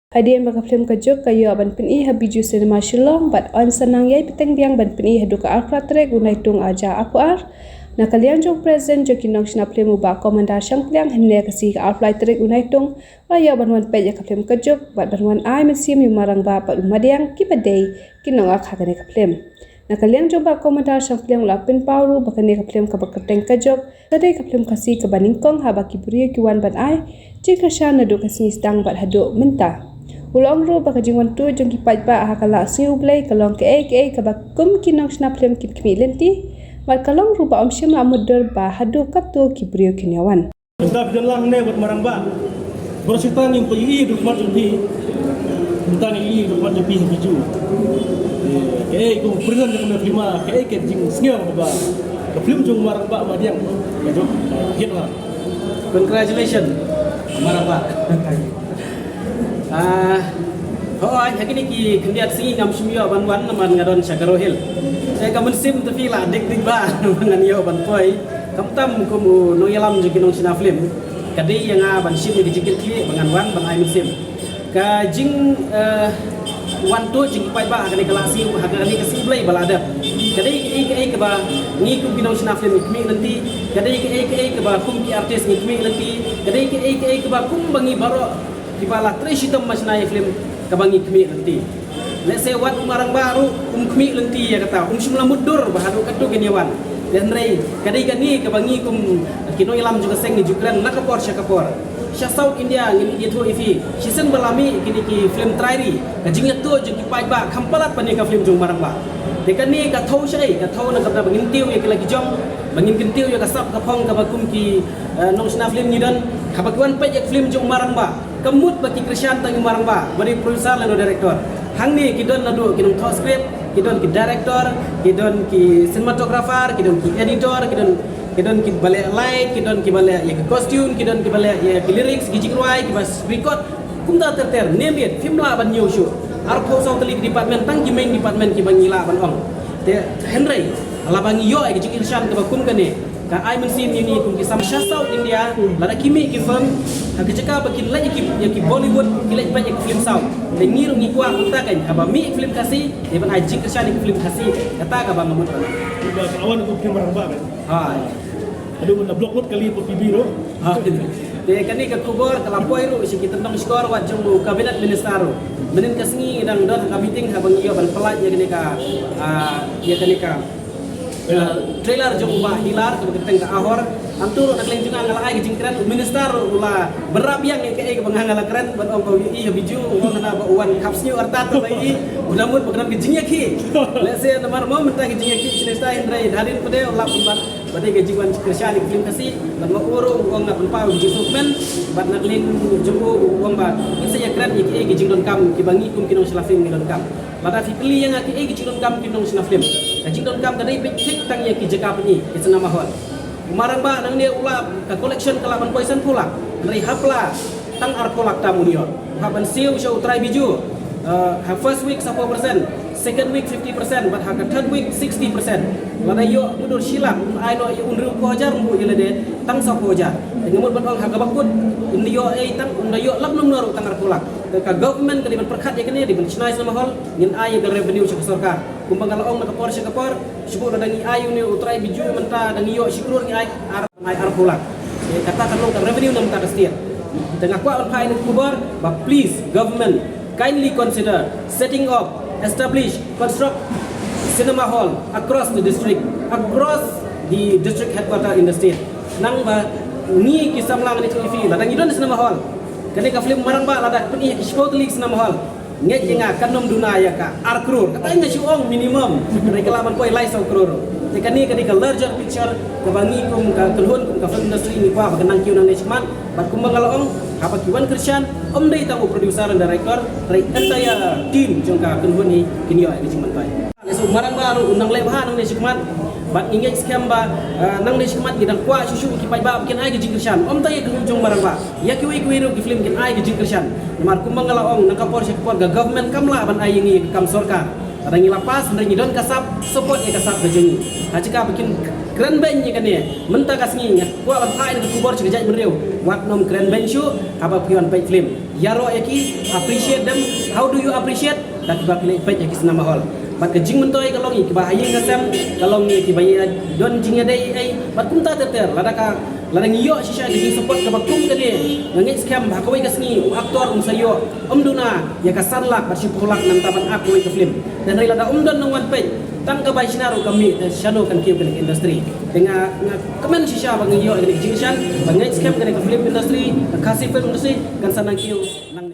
Hadian baka film kajuk kayo ban peni habiju cinema Shillong bat on sanang yai piteng biang ban peni haduka alkratre gunai tung aja akuar na kalian jong present jo kinong shna film ba komanda shang pliang henne kasi ka alfly trek gunai tung raya ban wan pe ka film kajuk bat ban wan ai mesim yu marang ba pat umadiang ki badai kinong akha ka ka film na kalian jong ba komanda shang pliang la pin pauru baka ne ka film ka bakateng kajuk kadai ka film kasi ka baningkong ha baki buriya ki wan ban ai jika shana do kasi stang bat hadu mentah ulang ru baka jingwan tu jong kipat ba ha kala siu blai kalong ke ka ba kum kinong snap film kip kimi lenti mal kalong ru ba om shim la mudder ba hadu katu kibriyo kinyawan Entah jalan ne buat marang ba bersitan yang pergi duk mat lebih bukan ini duk mat lebih biju ko present dengan film ke jing sngel ba ke film jong marang ba ma diang ya jong hit lah congratulations marang ba Hoy, hakini ki kendiat singi ngam shumyo ban naman ngaron Shagaro Hill. Saya kamun sim tapi lah dik ba ngan yo ban poi. Kamtam kumu no yalam jo kinong sina film. Kadi yang ban sim di jikil kli bangan wan ban ai sim. Ka jing wan tu jing pai ba kani kalasi hakani kasi blai balada. Kadi ke ba ni kum kinong sina film kmi nanti. Kadi ke ba kum ki artis ni kmi nanti. Kadi ke ba kum bangi baro di bala tresitam masnai film kabangi kmi nanti. Let's say wat umarang baru kmi nanti ya kata simla mudur bahadu katu genyawan. Dan rei kadai gani kabangi kino ilam juga seng ni jukran nakapor syakapor. Sya South India ngini itu ifi. Sisen balami kini ki film trairi kajingnya tu jeng kipai ba kampalat pani ka film jung marang ba. Dekan ni ka thau syai ka thau na kabda bangin tiu ya lagi jong bangin kentiu ya kasap kapong kabakum ki nong sna film ni dan kabakuan pa ya film jung marang ba. Kemut bagi Krishan tangi marang ba bari producer lalu director hang ni kidon nadu kidon thought script kidon ki director kidon ki cinematographer kidon ki editor kidon ki bale light kidon ki bale ya costume kidon ki bale ya ki lyrics ki jikroi ki bas record kumda terter name it film la ban new show ar pho sau tali department tang ki main department ki bangila ban ong te Henry ala bangi yo ai ki Krishan ka bakum kane ka ai men sim ini kum ki sam South India lada kimi ki film hak ceka bakin lagi ki Bollywood ki lagi banyak film South dan ngiru ngi kuah kita kan aba mi film kasih dia ban ajing kesani film kasih kata ka bang ngamut kan udah kawan aku film marang ba kan hai aduh na block kali po pibiro de kani ka kubor kalampoi ru si kita tong skor wat jong kabinet minister menin kasngi dang dot ka meeting ha bang iyo ban pelaj ya kani ka trailer jong ba hilar ke keteng ka ahor antur nak lain juga ngalai ke jingkran minister ulah berap yang ke bangangala keren ban ong ko i biju ong na ba uwan caps new artat lagi udah mut bagam ke jingya ki let's say namar mau minta ke jingya ki sinesta indrai harin pade ulah pun badai ke jingwan kersyani film kasih ban ma uru ong na pau biju sukmen ban nak lain jumbo ong ba isa ya keren ke jingdon kam ki bangi kum kinong selafim ngidon kam pada fikli yang ke jingdon kam kinong selafim jingdon kam kadai pek tang ya ki jaka pani ki sana mahon umarang ba nang dia ulah ka collection kalaban poison pula dari hapla tang ar kolak tamu nior haban siu show try biju ha first week 10%, second week 50%, but ha third week 60%. Lada yo mudur silap ai no unru ko jar mu ile de tang sa ko jar ngemut ban ong ha kabakut indi yo tang unda yo lap num noru tang ar kolak ka government ka di perkhat ya kene di chinese nama hol ngin ai ga revenue sa sarkar kumbang kalau ong nakapor sa kapor syukur dangi ayu ni utrai biju menta dangi yo syukur ngi ai ar kolak kata kan long revenue nam ta kastir tengah kwa on pai kubor but please government kindly consider setting up establish construct cinema hall across the district headquarter in the state nang ba ni kisamlang ni TV ladang idon cinema hall kani ka film marang ba lada pun i sport league cinema hall nget jenga kanom dunaya ka ar crore katanya si ong minimum dari kelaban poi lai sau crore kani ka larger picture ka bangi kum ka kelhun kum ka film industry ni pa baganang kiu nang nesman bat kum bangalong apa kiwan Krishan om dai tamu producer dan director dari entire team jong ka kelhun ni kini yo ni ciman pai so marang baru undang lebahan nang nesman bat ingek scam ba nang nesman gidang kwa susu ki pai ba bikin ai gijing Krishan om tay ka jong marang ba ya ki wi ro ki film kin ai gijing Krishan mar kum bangalong nang ka por ga government kamla ban ai ngi kam sarkar ada ngi lapas ada ngi don kasap support e kasap gajengi ha cika bikin keren banyak kan ya mentah kasih gua ban pai dengan kubur cekajai beriu wat nom keren banyak apa pion pai film yaro eki appreciate them. How do you appreciate dak ba pilih pai eki senama hall bat ke jing mentoi kalau ni kibahaya ngasam kalau ni kibahaya don jingnya dai ai bat kumta ter ladaka ladang iyo sisa di support ke bakum ke dia ngit scam hakoi ke sengi aktor sayo duna ya kasanlak bersih polak nan taban aku ke film dan rai lada don nang wan pai tang ka bai sinaru kami shano kan kiu ke industri dengan kemen sisa bang iyo ke jingshan bang ngit scam ke film industri kasih film industri kan sanang kiu nang